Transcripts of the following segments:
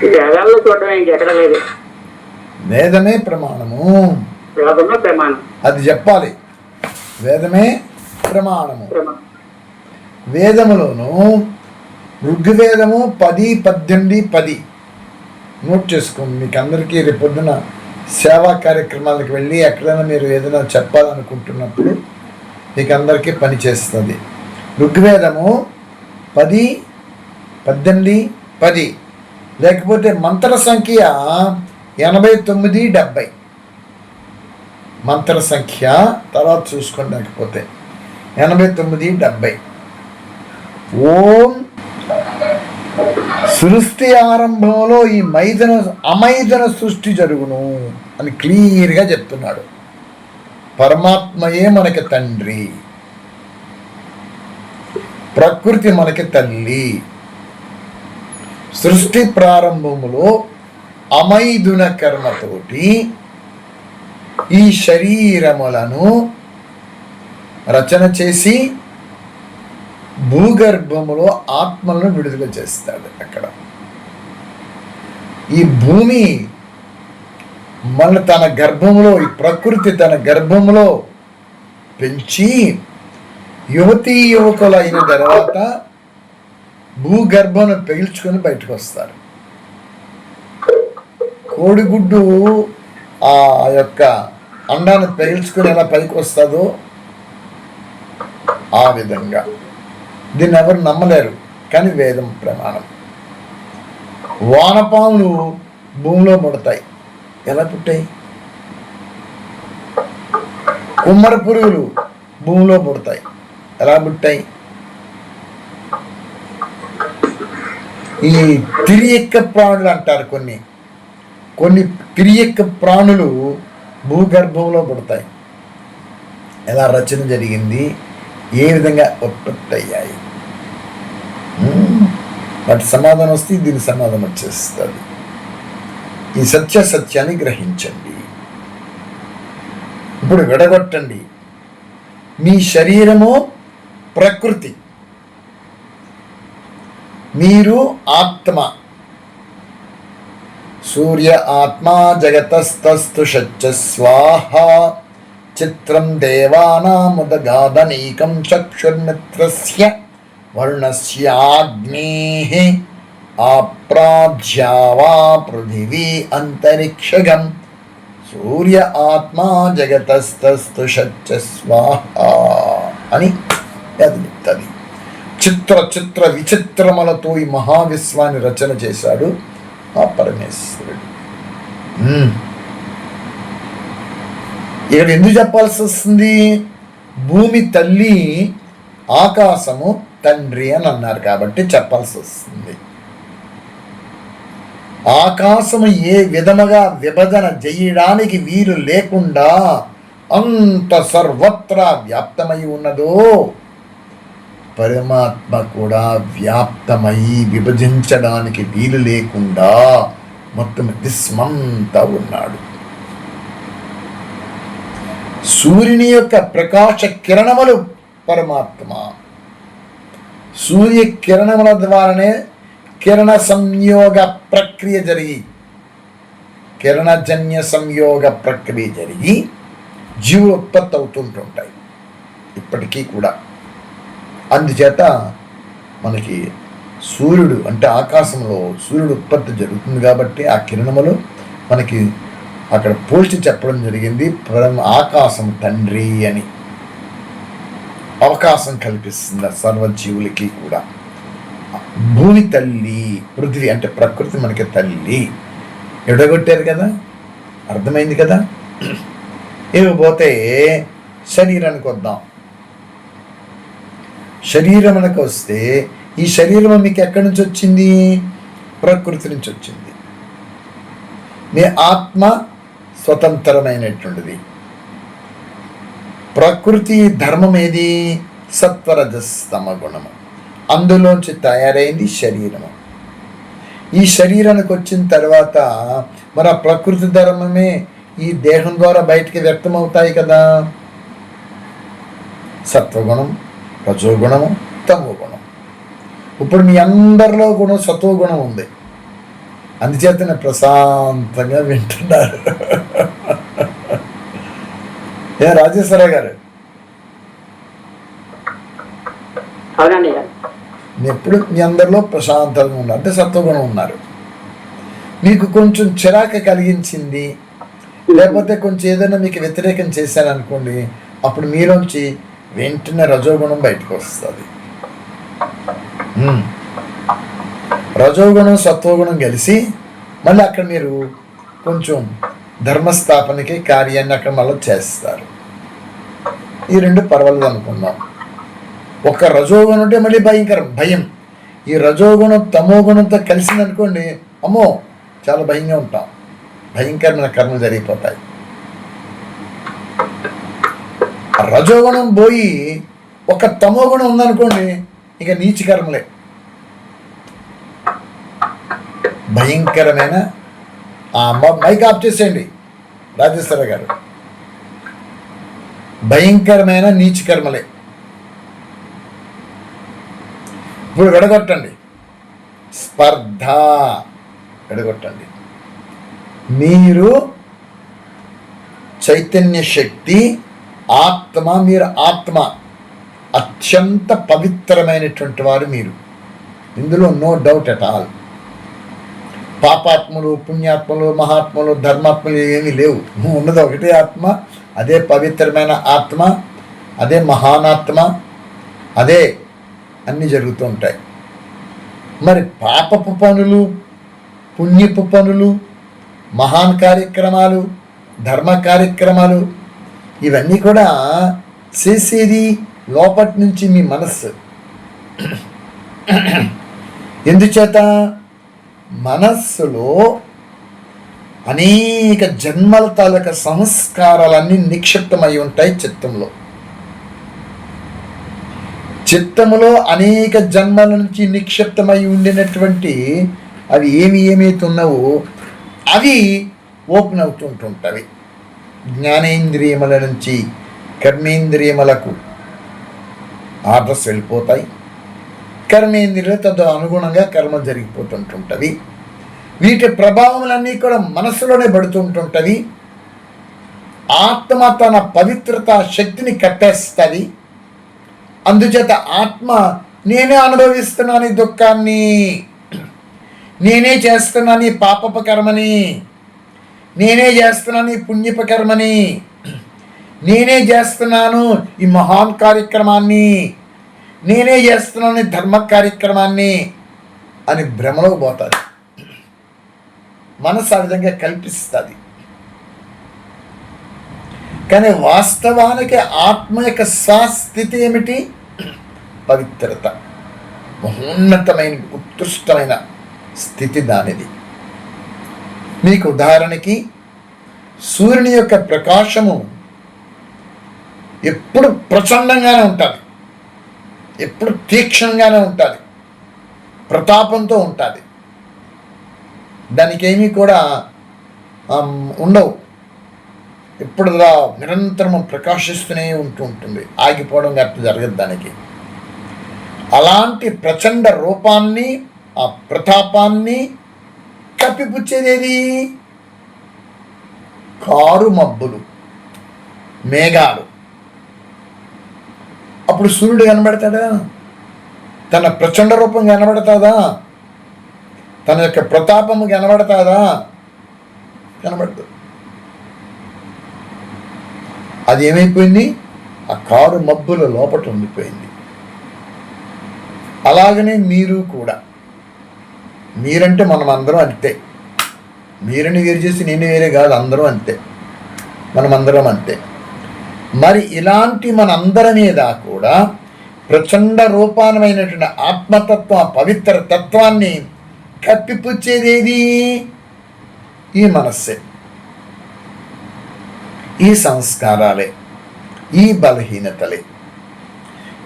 వేదాల్లో చూడడం ఇంకెక్కడ లేదు. వేదమే ప్రమాణము. వేదమే ప్రమాణం. అది చెప్పాలి. వేదమే ప్రమాణము. ప్రమాణం. వేదములోను ఋగ్వేదము 10, 18, 10 నోట్ చేసుకోండి. మీకు అందరికీ రేపొద్దున సేవా కార్యక్రమాలకు వెళ్ళి ఎక్కడైనా మీరు ఏదైనా చెప్పాలనుకుంటున్నప్పుడు మీకు అందరికీ పనిచేస్తుంది. ఋగ్వేదము 10, 18, 10 లేకపోతే మంత్ర సంఖ్య 89, 70 మంత్ర సంఖ్య తర్వాత చూసుకోండి. లేకపోతే 89, 70 ఓం సృష్టి ఆరంభంలో ఈ అమైదన సృష్టి జరుగును అని క్లియర్గా చెప్తున్నాడు. పరమాత్మయే మనకి తండ్రి, ప్రకృతి మనకి తల్లి. సృష్టి ప్రారంభములో అమైదున కర్మతోటి ఈ శరీరములను రచన చేసి భూగర్భములో ఆత్మలను విడుదల చేస్తాడు. అక్కడ ఈ భూమి మన తన గర్భములో, ఈ ప్రకృతి తన గర్భములో పెంచి యువతీ యువకులు అయిన తర్వాత భూగర్భను పీల్చుకొని బయటకు వస్తారు. కోడిగుడ్డు ఆ యొక్క అండాన్ని పీల్చుకొని ఎలా పైకి వస్తుందో ఆ విధంగా. దీన్ని ఎవరు నమ్మలేరు, కానీ వేదం ప్రమాణం. వానపాములు భూమిలో పుడతాయి. ఎలా పుట్టాయి? కుమ్మర పురుగులు భూమిలో పుడతాయి. ఎలా పుట్టాయి? ఈ తిరియక్క ప్రాణులు అంటారు. కొన్ని తిరియక్క ప్రాణులు భూగర్భంలో పుడతాయి. ఎలా రచన జరిగింది, ఏ విధంగా ఉత్పత్తి అయ్యాయి, వాటి సమాధానం వస్తే దీని సమాధానం వచ్చేస్తుంది. ఈ సత్యాన్ని గ్రహించండి. ఇప్పుడు విడగొట్టండి. మీ శరీరము ప్రకృతి, మీరు ఆత్మ. సూర్య ఆత్మ జగతస్తస్తు షచ్చ స్వాహ చిత్రం దేవానాముదగాదనీకం చక్షుర్మిత్రస్య వర్ణస్యాగ్నేః ఆప్రాధ్యావా పృథివీ అంతరిక్షగం సూర్య ఆత్మా జగతస్తస్తు షచ్చ స్వాహ అని అది చెప్తుంది. చిత్ర విచిత్రములతో ఈ మహావిశ్వాన్ని రచన చేశాడు ఆ పరమేశ్వరుడు. ఇక్కడ ఎందుకు చెప్పాల్సి వస్తుంది? భూమి తల్లి, ఆకాశము తండ్రి అని అన్నారు కాబట్టి చెప్పాల్సి వస్తుంది. ఆకాశము ఏ విధముగా విభజన చేయడానికి వీలు లేకుండా అంత సర్వత్రా వ్యాప్తమై ఉన్నదో, పరమాత్మ కూడా వ్యాప్తమై విభజించడానికి వీలు లేకుండా మొత్తం విశ్వమంతా ఉన్నాడు. సూర్యుని యొక్క ప్రకాశ కిరణములు పరమాత్మ. సూర్య కిరణముల ద్వారానే కిరణ సంయోగ ప్రక్రియ జరిగి, కిరణజన్య సంయోగ ప్రక్రియ జరిగి జీవులు ఉత్పత్తి అవుతుంటుంటాయి ఇప్పటికీ కూడా. అందుచేత మనకి సూర్యుడు అంటే ఆకాశంలో సూర్యుడు ఉత్పత్తి జరుగుతుంది కాబట్టి ఆ కిరణములు మనకి అక్కడ పోల్చి చెప్పడం జరిగింది. ఆకాశం తండ్రి అని అవకాశం కల్పిస్తుంది సర్వజీవులకి కూడా. భూమి తల్లి, పృథ్వీ అంటే ప్రకృతి మనకి తల్లి. ఎడగొట్టారు కదా, అర్థమైంది కదా. ఇకపోతే శరీరానికి వద్దాం. శరీరమునకు వస్తే ఈ శరీరం మీకు ఎక్కడి నుంచి వచ్చింది? ప్రకృతి నుంచి వచ్చింది. మీ ఆత్మ స్వతంత్రమైనటువంటిది. ప్రకృతి ధర్మం ఏది? సత్వరజస్తమ గుణము. అందులోంచి తయారైంది శరీరము. ఈ శరీరానికి వచ్చిన తర్వాత మరి ఆ ప్రకృతి ధర్మమే ఈ దేహం ద్వారా బయటికి వ్యక్తమవుతాయి కదా. సత్వగుణం, రజోగుణము, తమో గుణం. ఇప్పుడు మీ అందరిలో కూడా సత్వగుణం ఉంది. అందుచేతనే ప్రశాంతంగా వింటున్నారు. రాజేశ్వరరావు గారు, అవునండి. ఎప్పుడు మీ అందరిలో ప్రశాంతంగా ఉన్నారు, అంటే సత్వగుణం ఉన్నారు. మీకు కొంచెం చిరాకు కలిగించింది, లేకపోతే కొంచెం ఏదైనా మీకు వ్యతిరేకం చేశారనుకోండి, అప్పుడు మీలోంచి వెంటనే రజోగుణం బయటకు వస్తుంది. రజోగుణం సత్వగుణం కలిసి మళ్ళీ అక్కడ మీరు కొంచెం ధర్మస్థాపనకి కార్యాన్ని అక్కడ మళ్ళీ చేస్తారు. ఈ రెండు పర్వాలేదు అనుకుందాం. ఒక రజోగుణం ఉంటే మళ్ళీ భయంకరం భయం. ఈ రజోగుణం తమోగుణంతో కలిసిందనుకోండి, అమ్మో చాలా భయంగా ఉంటాం, భయంకరమైన కర్మలు జరిగిపోతాయి. రజోగుణం పోయి ఒక తమోగుణం ఉందనుకోండి, ఇక నీచ కర్మలే, భయంకరమైన. మైక్ ఆఫ్ చేసేయండి రాజేశ్వర గారు. భయంకరమైన నీచ కర్మలే. ఇప్పుడు విడగొట్టండి, స్పర్ధ విడగొట్టండి. మీరు చైతన్య శక్తి, ఆత్మ, మీరు ఆత్మ అత్యంత పవిత్రమైనటువంటి వారు మీరు. ఇందులో నో డౌట్ ఎట్ ఆల్. పాపాత్మలు, పుణ్యాత్మలు, మహాత్మలు, ధర్మాత్మలు ఏమీ లేవు. ఉన్నది ఒకటే ఆత్మ, అదే పవిత్రమైన ఆత్మ, అదే మహానాత్మ, అదే అన్నీ జరుగుతూ ఉంటాయి. మరి పాపపు పనులు, పుణ్యపు పనులు, మహాన్ కార్యక్రమాలు, ధర్మ కార్యక్రమాలు ఇవన్నీ కూడా చేసేది లోపటి నుంచి మీ మనస్సు. ఎందుచేత మనస్సులో అనేక జన్మల తాలూక సంస్కారాలన్నీ నిక్షిప్తమై ఉంటాయి చిత్తంలో. చిత్తములో అనేక జన్మల నుంచి నిక్షిప్తమై ఉండినటువంటి అవి ఏమైతే ఉన్నావో అవి ఓపెన్ అవుతుంటుంటవి. జ్ఞానేంద్రియముల నుంచి కర్మేంద్రియములకు ఆర్డర్స్ వెళ్ళిపోతాయి. కర్మేంద్రియాలు తద అనుగుణంగా కర్మ జరిగిపోతుంటుంటవి. వీటి ప్రభావములన్నీ కూడా మనసులోనే పడుతుంటుంటవి. ఆత్మ తన పవిత్రత శక్తిని కట్టేస్తుంది. అందుచేత ఆత్మ నేనే అనుభవిస్తున్నాను ఈ దుఃఖాన్ని, నేనే చేస్తున్నాను ఈ పాపపు కర్మని, నేనే చేస్తున్నాను ఈ పుణ్యపు కర్మని, నేనే చేస్తున్నాను ఈ మహాన్ కార్యక్రమాన్ని, నేనే చేస్తున్నాను ఈ ధర్మ కార్యక్రమాన్ని అని భ్రమలోకి పోతుంది. మనసు ఆ విధంగా కల్పిస్తుంది. కానీ వాస్తవానికి ఆత్మ యొక్క స్వస్థితి ఏమిటి? పవిత్రత, మహోన్నతమైన ఉత్కృష్టమైన స్థితి దానిది. మీకు ఉదాహరణకి సూర్యుని యొక్క ప్రకాశము ఎప్పుడు ప్రచండంగానే ఉంటుంది, ఎప్పుడు తీక్షణంగానే ఉంటుంది, ప్రతాపంతో ఉంటుంది. దానికేమీ కూడా ఉండవు. ఎప్పుడు నిరంతరం ప్రకాశిస్తూనే ఉంటుంది, ఆగిపోవడం అట్లా జరగదు దానికి. అలాంటి ప్రచండ రూపాన్ని, ఆ ప్రతాపాన్ని కప్పిపుచ్చేదేది? కారు మబ్బులు, మేఘాలు. అప్పుడు సూర్యుడు కనబడతాడా? తన ప్రచండ రూపం కనబడతాదా? తన యొక్క ప్రతాపము కనబడతాదా? కనబడదు. అది ఏమైపోయింది? ఆ కారు మబ్బుల లోపట ఉండిపోయింది. అలాగనే మీరు కూడా, మీరంటే మనం అందరం అంతే. మీరని వేరు చేసి నేను వేరే కాదు, అందరం అంతే, మనమందరం అంతే. మరి ఇలాంటి మనందరి మీద కూడా ప్రచండ రూపానమైనటువంటి ఆత్మతత్వం, ఆ పవిత్ర తత్వాన్ని కప్పిపుచ్చేదేది? ఈ మనస్సే, ఈ సంస్కారాలే, ఈ బలహీనతలే.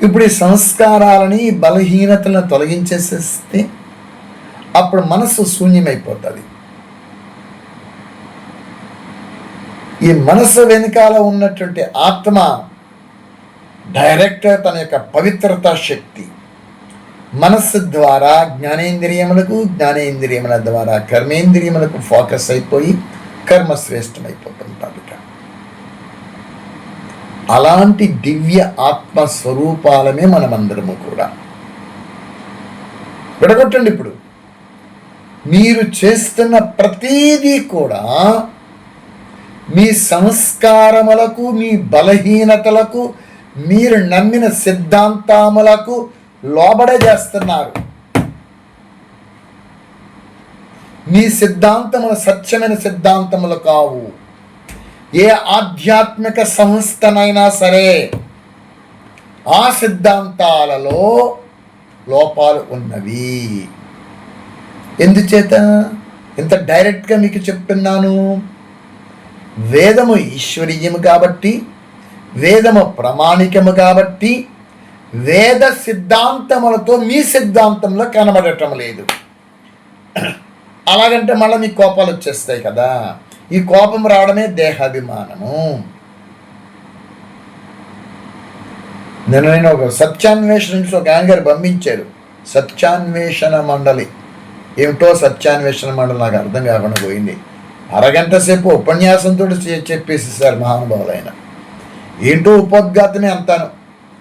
ఇప్పుడు ఈ సంస్కారాలని, ఈ బలహీనతలను తొలగించేసేస్తే అప్పుడు మనస్సు శూన్యమైపోతుంది. ఈ మనస్సు వెనుకాల ఉన్నటువంటి ఆత్మ డైరెక్ట్ తన యొక్క పవిత్రతా శక్తి, మనస్సు ద్వారా జ్ఞానేంద్రియములకు, జ్ఞానేంద్రియముల ద్వారా కర్మేంద్రియములకు ఫోకస్ అయిపోయి కర్మశ్రేష్టమైపోతుంటారు. అలాంటి దివ్య ఆత్మస్వరూపాలమే మనమందరము కూడా. విడగొట్టండి. ఇప్పుడు మీరు చేస్తున్న ప్రతీదీ కూడా మీ సంస్కారములకు, మీ బలహీనతలకు, మీరు నమ్మిన సిద్ధాంతములకు లోబడే చేస్తున్నారు. మీ సిద్ధాంతములు సత్యమైన సిద్ధాంతములు కావు. ఏ ఆధ్యాత్మిక సంస్థనైనా సరే ఆ సిద్ధాంతాలలో లోపాలు ఉన్నవి. ఎందుచేత ఇంత డైరెక్ట్గా మీకు చెప్తున్నాను? వేదము ఈశ్వరీయము కాబట్టి, వేదము ప్రామాణికము కాబట్టి, వేద సిద్ధాంతములతో మీ సిద్ధాంతంలో కనబడటం లేదు. అలాగంటే మళ్ళీ మీకు కోపాలు వచ్చేస్తాయి కదా. ఈ కోపం రావడమే దేహాభిమానము. నేను ఒక సత్యాన్వేషణ నుంచి ఒక యాంగర్ పంపించారు. సత్యాన్వేషణ మండలి ఏమిటో సత్యాన్వేషణ మండలి నాకు అర్థం కాకుండా పోయింది. అరగంట సేపు ఉపన్యాసంతో చెప్పేసేసారు మహానుభావులైన. ఏంటో ఉపోద్ఘాతమే అంతాను.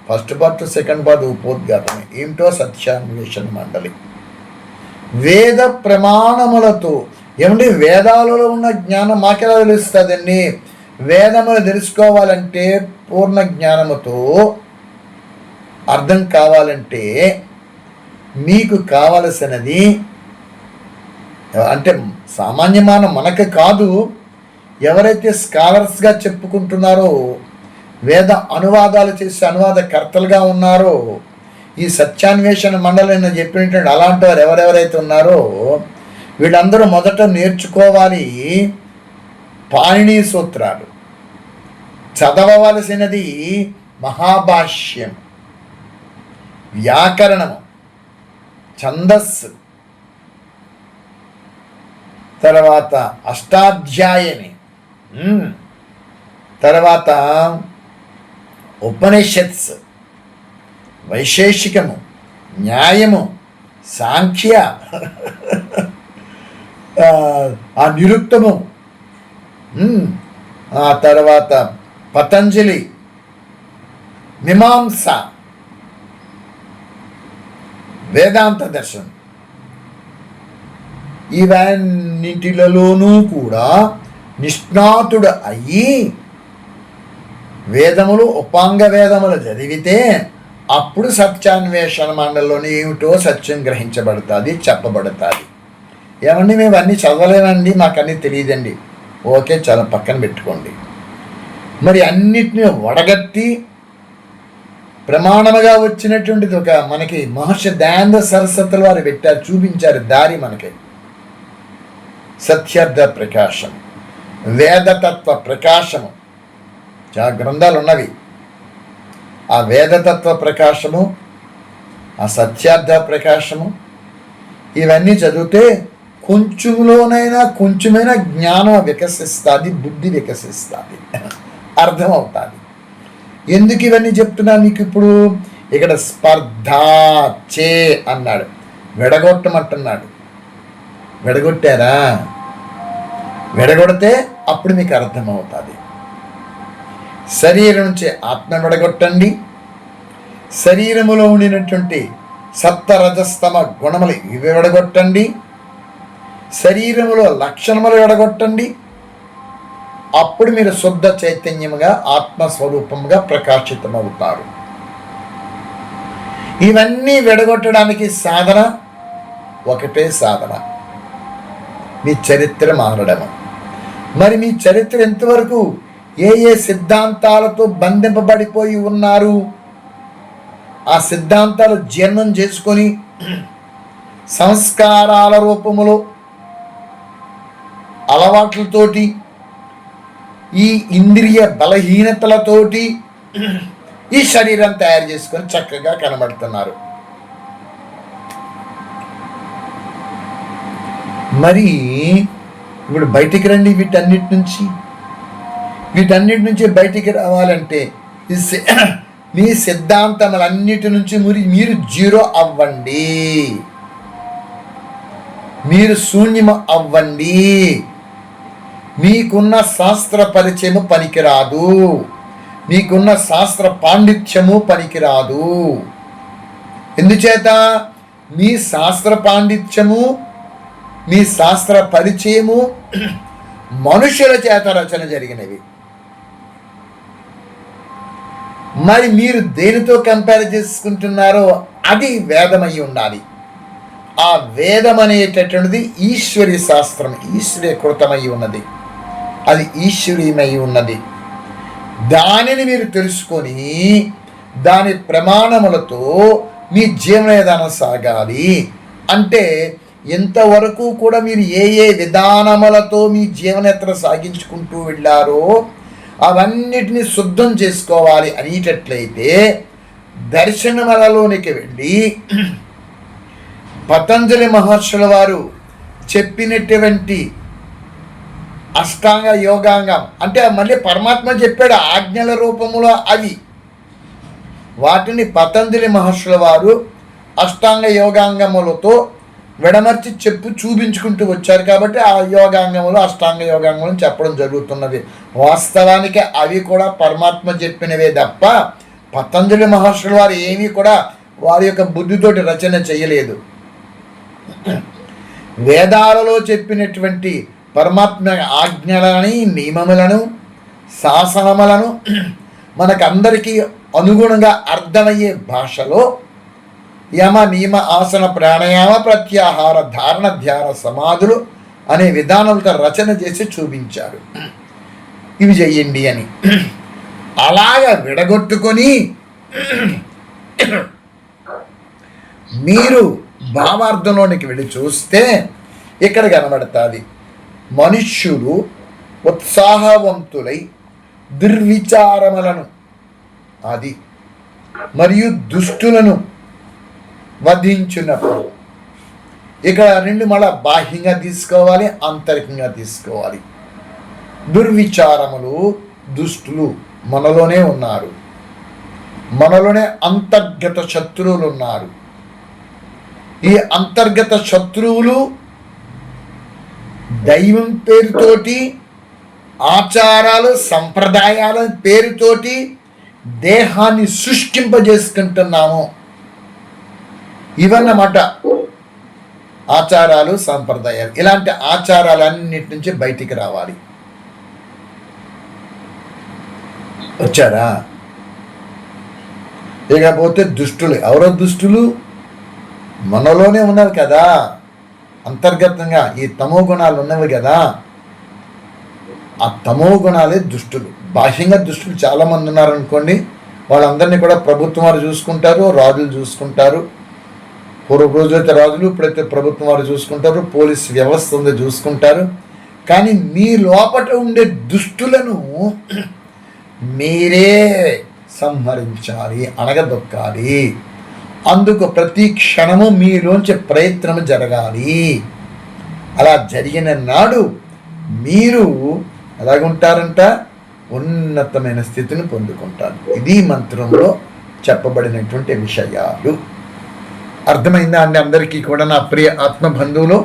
ఫస్ట్ పార్ట్ సెకండ్ పార్ట్ ఉపోద్ఘాతమే. ఏమిటో సత్యాన్వేషణ మండలి. వేద ప్రమాణములతో ఏమంటే వేదాలలో ఉన్న జ్ఞానం మాకెలా తెలుస్తుందండి? వేదములు తెలుసుకోవాలంటే పూర్ణ జ్ఞానముతో అర్థం కావాలంటే మీకు కావలసినది అంటే సామాన్యమానం మనకు కాదు, ఎవరైతే స్కాలర్స్గా చెప్పుకుంటున్నారో, వేద అనువాదాలు చేసే అనువాదకర్తలుగా ఉన్నారో, ఈ సత్యాన్వేషణ మండలిని చెప్పినటువంటి అలాంటి వారు ఎవరెవరైతే ఉన్నారో వీళ్ళందరూ మొదట నేర్చుకోవాలి పాణిని సూత్రాలు, చదవవలసినది మహాభాష్యం, వ్యాకరణము, ఛందస్సు, తర్వాత అష్టాధ్యాయని, తర్వాత ఉపనిషత్స్, వైశేషికము, న్యాయము, సాంఖ్య, ఆ నిరుక్తము, ఆ తర్వాత పతంజలి, మీమాంస, వేదాంత దర్శనం, ఇవన్నింటిలోనూ కూడా నిష్ణాతుడు అయ్యి వేదములు ఉపాంగ వేదములు చదివితే అప్పుడు సత్యాన్వేషణ మండలిలోని ఏమిటో సత్యం గ్రహించబడుతుంది, చెప్పబడుతుంది. ఏమండి మేము అన్నీ చదవలేమండి, మాకు అన్నీ తెలియదండి. ఓకే, చాలా పక్కన పెట్టుకోండి. మరి అన్నిటినీ వడగట్టి ప్రమాణముగా వచ్చినటువంటిది ఒక మనకి మహర్షి దయానంద సరస్వతుల వారు పెట్టారు, చూపించారు దారి మనకి. సత్యార్థ ప్రకాశం, వేదతత్వ ప్రకాశము, చాలా గ్రంథాలు ఉన్నవి. ఆ వేదతత్వ ప్రకాశము, ఆ సత్యార్థ ప్రకాశము, ఇవన్నీ చదివితే కొంచెంలోనైనా కొంచెమైనా జ్ఞానం వికసిస్తుంది, బుద్ధి వికసిస్తుంది, అర్థమవుతుంది. ఎందుకు ఇవన్నీ చెప్తున్నా మీకు ఇప్పుడు? ఇక్కడ స్పర్ధ చే అన్నాడు, విడగొట్టమంటున్నాడు. విడగొట్టారా? విడగొడితే అప్పుడు మీకు అర్థమవుతుంది. శరీరం నుంచి ఆత్మ విడగొట్టండి. శరీరములో ఉండినటువంటి సప్తరజస్తమ గుణములు ఇవి విడగొట్టండి. శరీరములో లక్షణములు విడగొట్టండి. అప్పుడు మీరు శుద్ధ చైతన్యముగా ఆత్మస్వరూపముగా ప్రకాశితమవుతారు. ఇవన్నీ విడగొట్టడానికి సాధన ఒకటే సాధన, మీ చరిత్ర మారడము. మరి మీ చరిత్ర ఎంతవరకు ఏ ఏ సిద్ధాంతాలతో బంధింపబడిపోయి ఉన్నారు? ఆ సిద్ధాంతాలు జీర్ణం చేసుకొని సంస్కారాల రూపములో అలవాట్లతోటి, ఈ ఇంద్రియ బలహీనతలతోటి ఈ శరీరం తయారు చేసుకొని చక్కగా కనబడుతున్నారు. మరి ఇప్పుడు బయటికి రండి. వీటన్నిటి నుంచి బయటికి రావాలంటే మీ సిద్ధాంతములన్నిటి నుంచి మీరు జీరో అవ్వండి, మీరు శూన్యం అవ్వండి. మీకున్న శాస్త్ర పరిచయము పనికిరాదు, మీకున్న శాస్త్ర పాండిత్యము పనికిరాదు. ఎందుచేత? మీ శాస్త్ర పాండిత్యము, మీ శాస్త్ర పరిచయము మనుషుల చేత రచన జరిగినవి. మరి మీరు దేనితో కంపేర్ చేసుకుంటున్నారో అది వేదమై ఉండాలి. ఆ వేదం అనేటటువంటిది ఈశ్వరీ శాస్త్రం, ఈశ్వరీకృతమై ఉన్నది, అది ఈశ్వరీయమై ఉన్నది. దానిని మీరు తెలుసుకొని దాని ప్రమాణములతో మీ జీవన విధానం సాగాలి. అంటే ఇంతవరకు కూడా మీరు ఏ ఏ విధానములతో మీ జీవనయాత్ర సాగించుకుంటూ వెళ్ళారో అవన్నిటిని శుద్ధం చేసుకోవాలి అనేటట్లయితే దర్శనమలలోనికి వెళ్ళి పతంజలి మహర్షుల వారు చెప్పినటువంటి అష్టాంగ యోగాంగం, అంటే మళ్ళీ పరమాత్మ చెప్పాడు ఆజ్ఞల రూపములో అవి, వాటిని పతంజలి మహర్షుల వారు అష్టాంగ యోగాంగములతో విడమర్చి చూపించుకుంటూ వచ్చారు. కాబట్టి ఆ యోగాంగములు అష్టాంగ యోగాంగములు చెప్పడం జరుగుతున్నది. వాస్తవానికి అవి కూడా పరమాత్మ చెప్పినవే తప్ప పతంజలి మహర్షుల వారు ఏమీ కూడా వారి యొక్క బుద్ధితోటి రచన చేయలేదు. వేదాలలో చెప్పినటువంటి పరమాత్మ ఆజ్ఞలని, నియమములను, శాసనములను మనకందరికీ అనుగుణంగా అర్థమయ్యే భాషలో యమ, నియమ, ఆసన, ప్రాణాయామ, ప్రత్యాహార, ధారణ, ధ్యాన, సమాధులు అనే విధానాలతో రచన చేసి చూపించారు. ఇవి చెయ్యండి అని అలాగా విడగొట్టుకొని మీరు భావార్థంలోనికి వెళ్ళి చూస్తే ఇక్కడ కనబడుతుంది. మనుష్యులు ఉత్సాహవంతులై దుర్విచారములను అది మరియు దుష్టులను వధించినప్పుడు, ఇక్కడ రెండు మళ్ళా బాహ్యంగా తీసుకోవాలి, ఆంతరికంగా తీసుకోవాలి. దుర్విచారములు, దుష్టులు మనలోనే ఉన్నారు, మనలోనే అంతర్గత శత్రువులు ఉన్నారు. ఈ అంతర్గత శత్రువులు దైవం పేరుతోటి, ఆచారాలు, సంప్రదాయాల పేరుతోటి దేహాన్ని సృష్టింపజేసుకుంటున్నాము. ఇవన్నమాట ఆచారాలు, సంప్రదాయాలు. ఇలాంటి ఆచారాలన్నిటి నుంచి బయటికి రావాలి. వచ్చారా? ఇకపోతే దుష్టులు. ఎవరో దుష్టులు మనలోనే ఉన్నారు కదా, అంతర్గతంగా ఈ తమో గుణాలు ఉన్నవి కదా, ఆ తమో గుణాలే దుష్టులు. బాహ్యంగా దుష్టులు చాలామంది ఉన్నారనుకోండి, వాళ్ళందరినీ కూడా ప్రభుత్వం వారు చూసుకుంటారు, రాజులు చూసుకుంటారు. పూర్వ రోజైతే రాజులు, ఇప్పుడైతే ప్రభుత్వం వారు చూసుకుంటారు, పోలీస్ వ్యవస్థ ఉంది చూసుకుంటారు. కానీ మీ లోపల ఉండే దుష్టులను మీరే సంహరించాలి, అణగదొక్కాలి. అందుకు ప్రతి క్షణము మీలోంచి ప్రయత్నము జరగాలి. అలా జరిగిన నాడు మీరు ఎలాగుంటారంట? ఉన్నతమైన స్థితిని పొందుకుంటారు. ఇది మంత్రంలో చెప్పబడినటువంటి విషయాలు. అర్థమైందా అండి అందరికీ కూడా, నా ప్రియ ఆత్మబంధువులు?